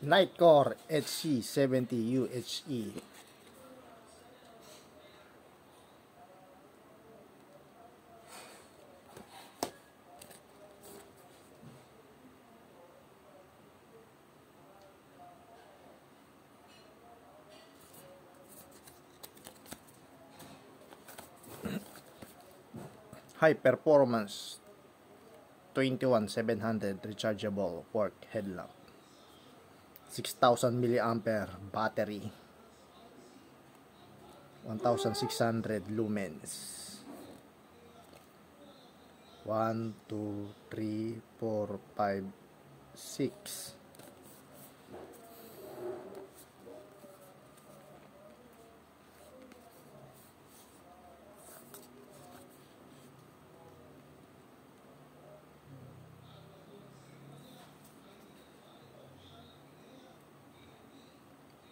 Nightcore HC70 UHE. High performance 21700 rechargeable fork headlamp, 6000 mAh battery, 1600 lumens. 1 2 3 4 5 6.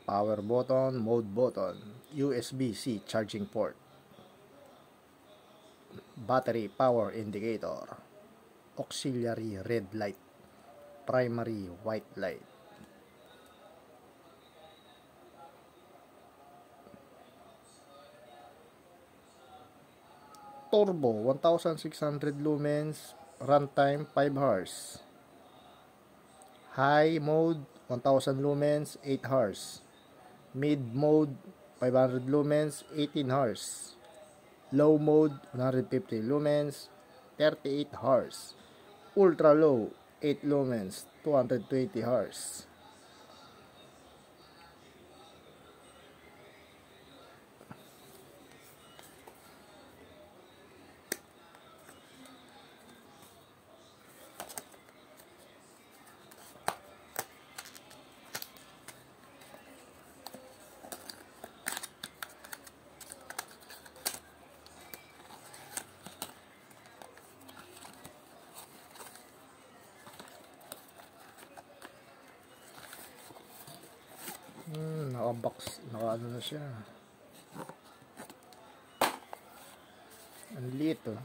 Power button, mode button, USB-C charging port, battery power indicator, auxiliary red light, primary white light. Turbo 1600 lumens, runtime 5 hours. High mode 1000 lumens, 8 hours. Mid mode 500 lumens, 18 hours. Low mode 150 lumens, 38 hours. Ultra low 8 lumens, 220 hours. Naka-box, naka-ano na siya. Ang liit oh.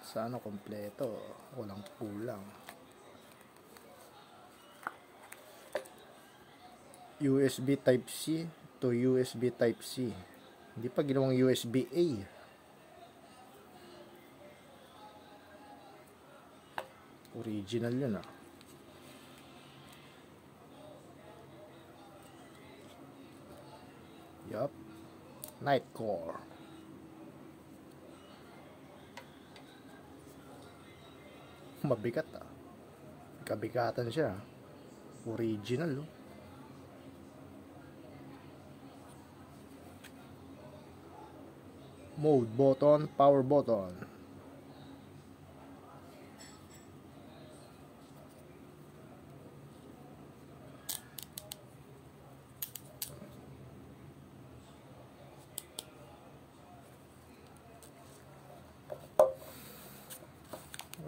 Sana kompleto, walang kulang. USB Type-C to USB Type-C. Hindi pa ginawang USB-A. Original yun ah. Yup. Nightcore. Mabigat ah. Kabigatan siya. Original oh. Mode button, power button.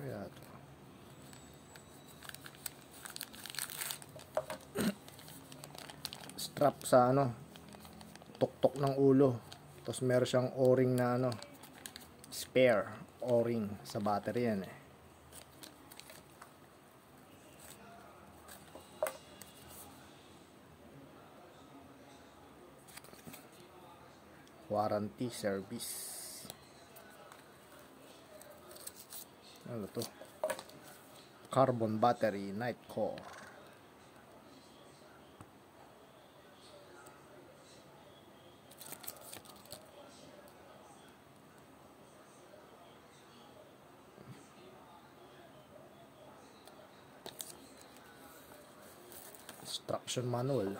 Ayan. Strap sa ano, tuktok ng ulo. Tapos meron siyang o-ring na ano, spare o-ring sa battery yan eh. Warranty service. Ano to? Carbon battery, Nightcore. Instruction manual.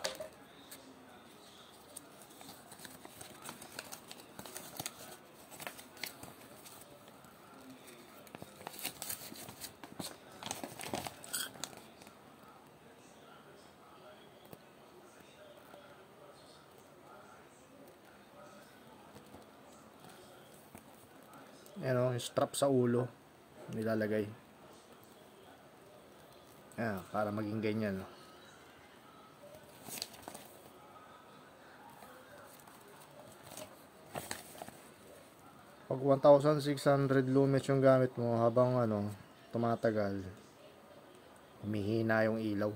Ayan o, yung strap sa ulo nilalagay. Ayan, para maging ganyan. Pag 1,600 lumens yung gamit mo, habang tumatagal, humihina yung ilaw.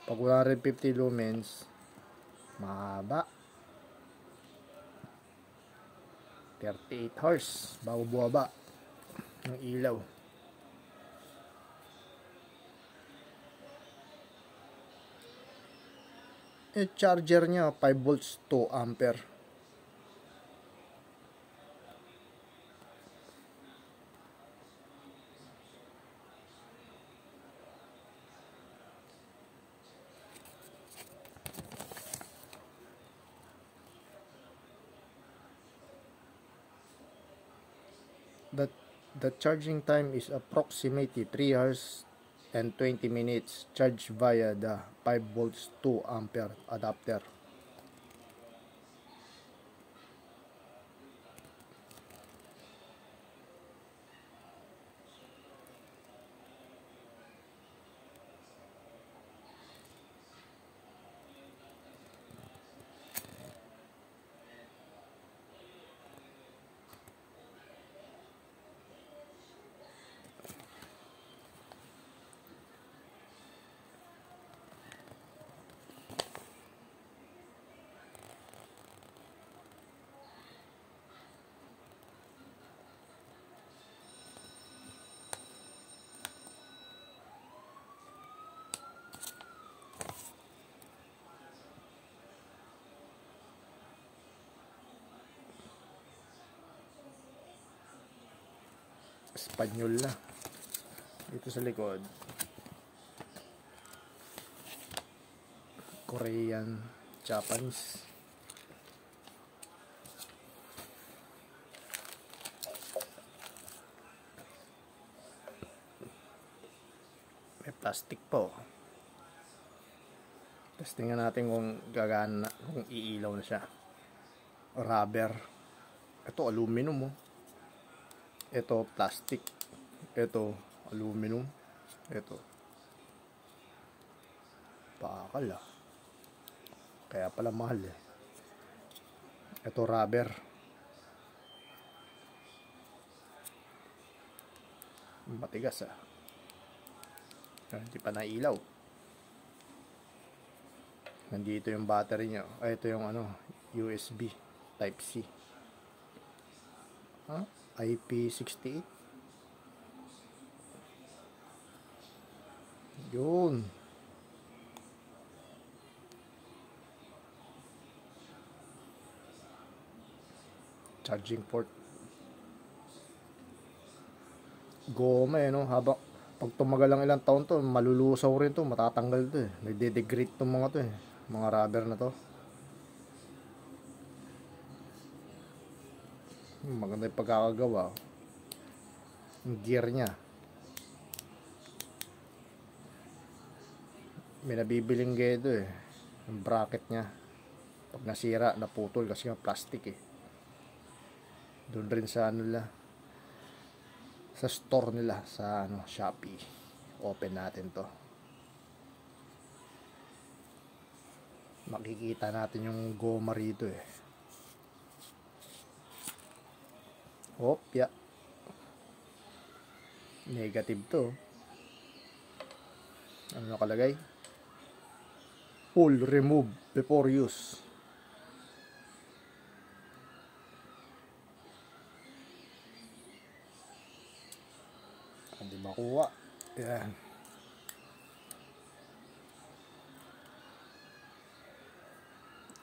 Pag 150 lumens, mahaba. 38 hours bago buwaba ng ilaw. Charger niya 5 volts 2 ampere. The charging time is approximately 3 hours and 20 minutes, charged via the 5 volts 2 ampere adapter. Espanyol na dito sa likod, Korean, Japanese. May plastic po. Testingnan natin kung gagana, kung iilaw na siya. Rubber. Ito aluminum oh. Ito plastic. Ito aluminum. Ito bakal ah. Kaya pala mahal eh. Ito rubber. Matigas ah. Hindi pa nailaw. Nandito yung battery niya. Ito yung USB Type C. IP68. Yun. Charging port. Goma habang pag tumagal lang ilang taon to, malulusaw rin to, matatanggal to eh. Nagde-degrade tong mga to eh. Mga rubber na to. Maganda yung pagkakagawa. Yung gear nya. May nabibiling gedo eh. Yung bracket nya. Pag nasira, naputol kasi yung plastic eh. Doon rin sa sa store nila sa Shopee. Open natin to. Makikita natin yung goma rito eh. Opya. Negative to. Ano nakalagay? Pull, remove before use. Hindi makuha. Yan.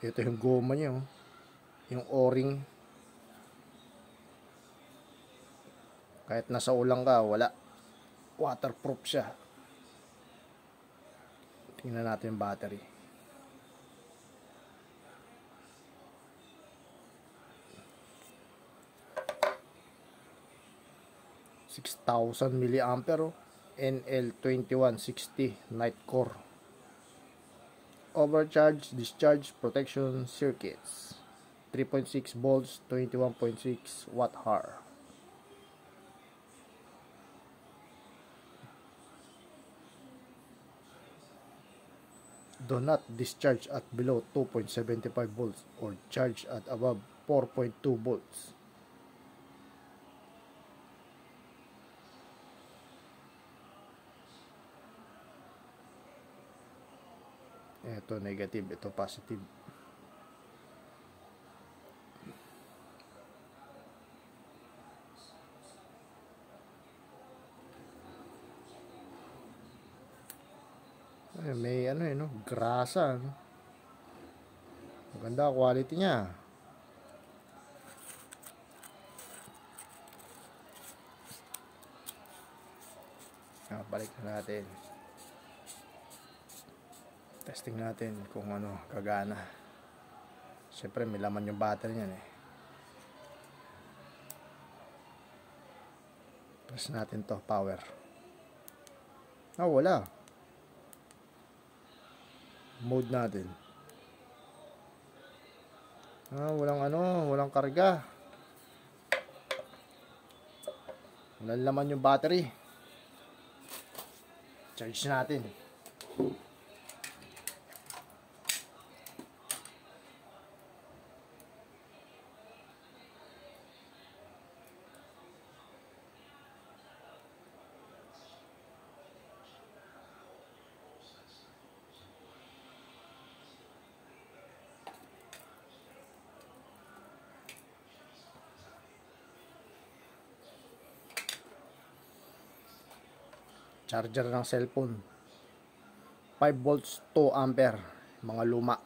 Ito yung goma niya. Yung o-ring. Kahit nasa ulang ka, wala. Waterproof siya. Tingnan natin yung battery. $6,000 milliampere NL2160 night core. Overcharge, discharge, protection circuits. 3.6 volts, 21.6 watt hour. Do not discharge at below 2.75 volts or charge at above 4.2 volts. Ito negative, ito positive. Ay, may ano no, grasa, no? Maganda quality niya. Balik na natin. Testing natin kung ano kagana. Siyempre may laman yung battery niyan eh. Press natin to, power. Wala. Mode natin. Walang karga. Walang laman yung battery. Charge natin. Charger ng cellphone. 5 volts, 2 ampere. Mga luma.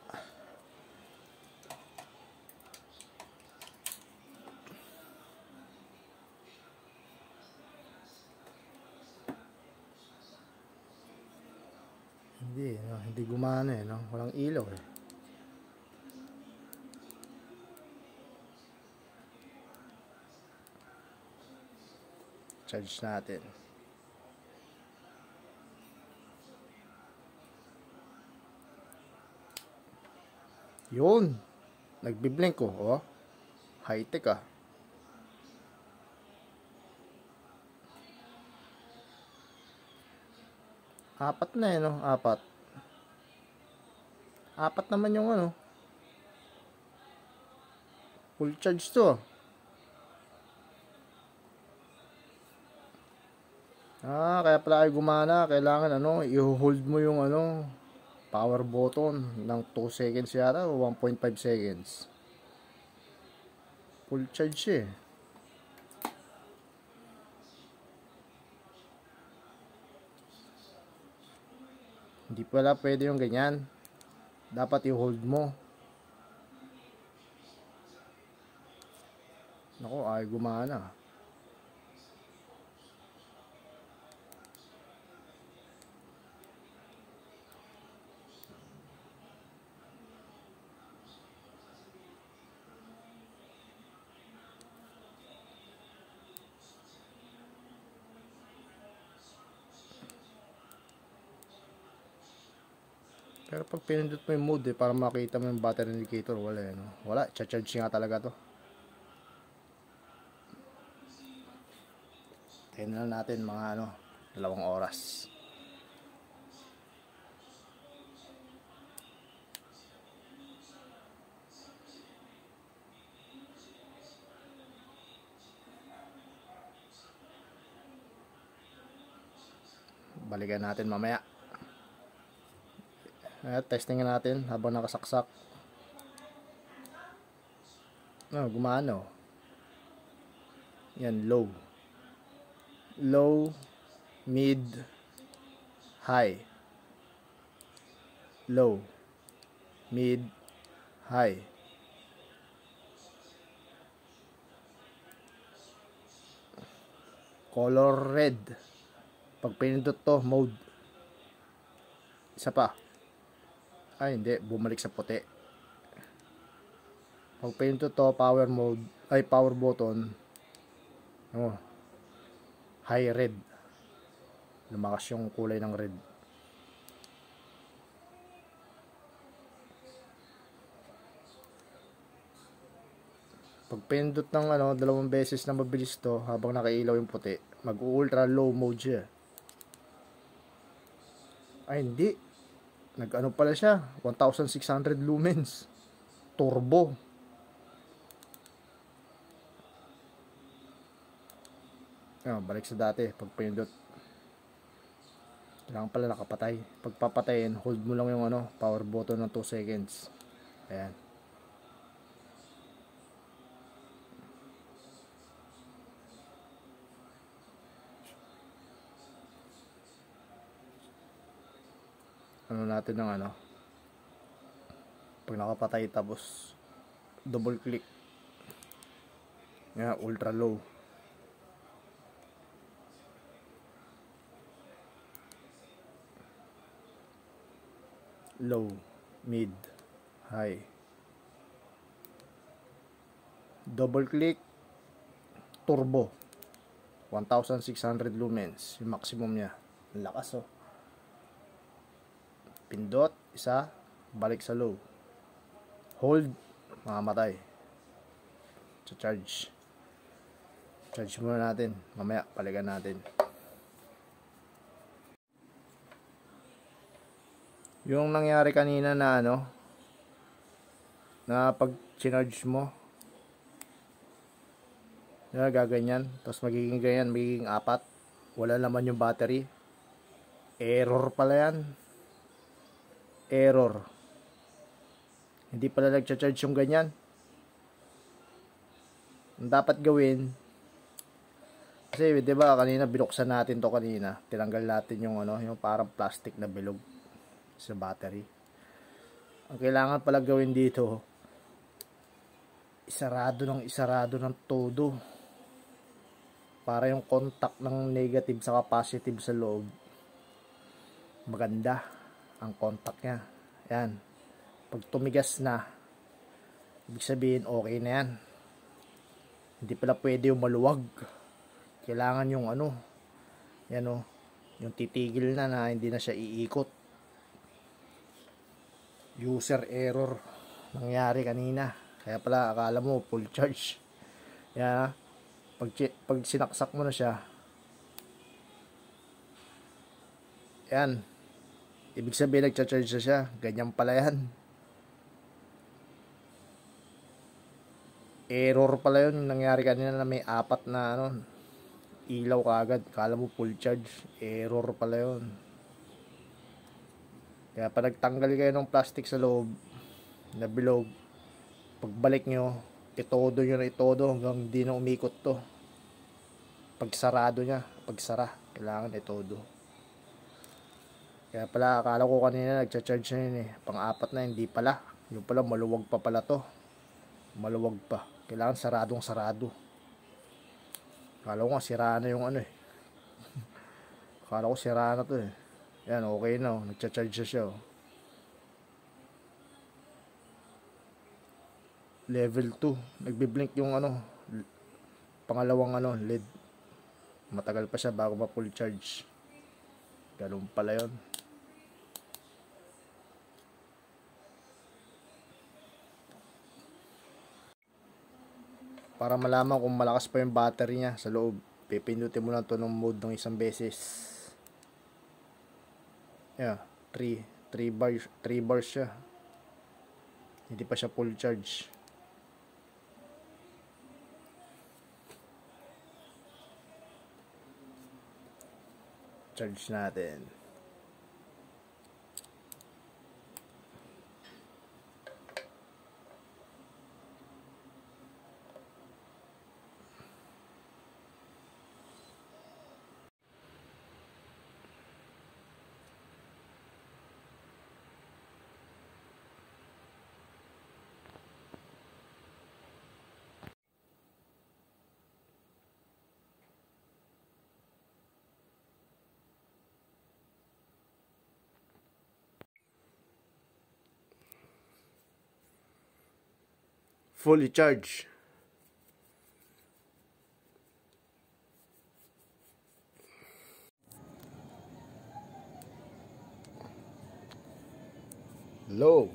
Hindi gumana eh, no? Walang ilaw eh. Charge natin. Yun. Nagbi-blink ko, oh. High-tech ah. Apat na eh, no? Apat. Apat naman yung ano. Full charge to. Kaya pala ay gumana. Kailangan ano, i-hold mo yung ano, power button ng 2 seconds yata o 1.5 seconds. Full charge eh. Hindi pala pwede yung ganyan. Dapat i-hold mo. Naku, ay gumana. Pero pag pinindot mo yung mode para makita mo yung battery indicator, wala eh, no? Wala, charge nga talaga to. Tayin na natin mga 2 oras. Balikan natin mamaya. Testingin natin habang nakasaksak. Gumano. Yan, low. Low, mid, high. Low, mid, high. Color red. Pag pinindot to, mode. Isa pa. Ay, hindi. Bumalik sa puti. Pag pinindot to, power mode. Ay, power button. High red. Lumakas yung kulay ng red. Pag pinindot ng 2 beses na mabilis to, habang nakailaw yung puti, mag-ultra low mode siya. Ay, hindi. Nag-ano pala siya, 1,600 lumens. Turbo. Balik sa dati, pag pinindot. Kailangan pala nakapatay. Pag papatayin, hold mo lang yung power button ng 2 seconds. Ayan. Ano natin ng pag nakapatay tapos double click. Yan, ultra low. Low, mid, high. Double click, turbo. 1,600 lumens, yung maximum niya. Ang lakas oh. Pindot, isa, balik sa low. Hold, mamamatay. Charge. Charge muna natin. Mamaya, palikan natin. Yung nangyari kanina na na pag charge mo, gaganyan. Tapos magiging ganyan, magiging 4. Wala naman yung battery. Error pala yan. Error. Hindi pala nagcha-charge yung ganyan. Ang dapat gawin, kasi 'di ba kanina binuksan natin to kanina, tinanggal natin yung yung parang plastic na bilog sa battery. Ang kailangan pala gawin dito, isarado ng todo para yung contact ng negative sa positive sa loob maganda ang contact niya. Yan. Pag tumigas na, ibig sabihin okay na yan. Hindi pala pwede yung maluwag. Kailangan yung yan yung titigil na hindi na siya iikot. User error nangyari kanina. Kaya pala akala mo full charge. Yan. Pag sinaksak mo na siya, yan, ibig sabihin nagcha-charge na siya. Ganyan pala yan. Error pala yun. Nangyari kanina na may 4 na ilaw kaagad. Kala mo full charge. Error pala yun. Kaya pa nagtanggal kayo ng plastic sa loob na bilog, pagbalik nyo, itodo nyo na itodo hanggang di na umikot to. Pagsarado nya, pagsara, kailangan itodo. Kaya pala akala ko kanina nagcha-charge na yun pang-4 na, hindi pala. Yung pala maluwag pa pala to. Maluwag pa. Kailangan saradong sarado. Akala ko nga sira na yung Akala ko sira na to Yan, okay na nagcha-charge na siya Level 2. Nagbi-blink yung pangalawang LED. Matagal pa siya bago ma-full charge. Ganun pala yun. Para malaman kung malakas pa yung battery niya sa loob, pipindutin mo lang to ng mode ng isang beses. Yeah, 3 bars siya. Hindi pa siya full charge. Charge natin. Fully charged. Low.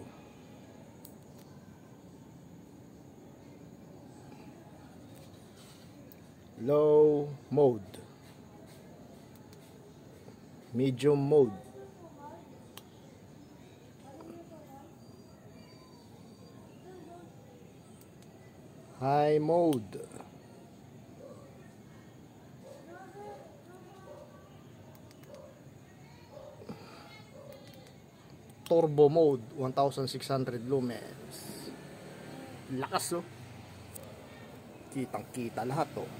Low mode. Medium mode. High mode. Turbo mode, 1600 lumens. Lakas oh. Kitang kita lahat oh.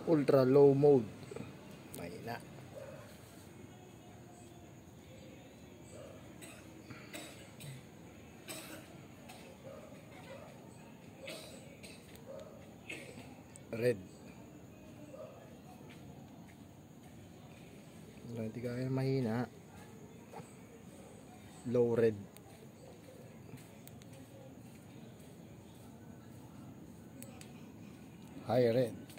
Ultra low mode. Mahina. Red. Hindi kaya mahina. Low red. High red.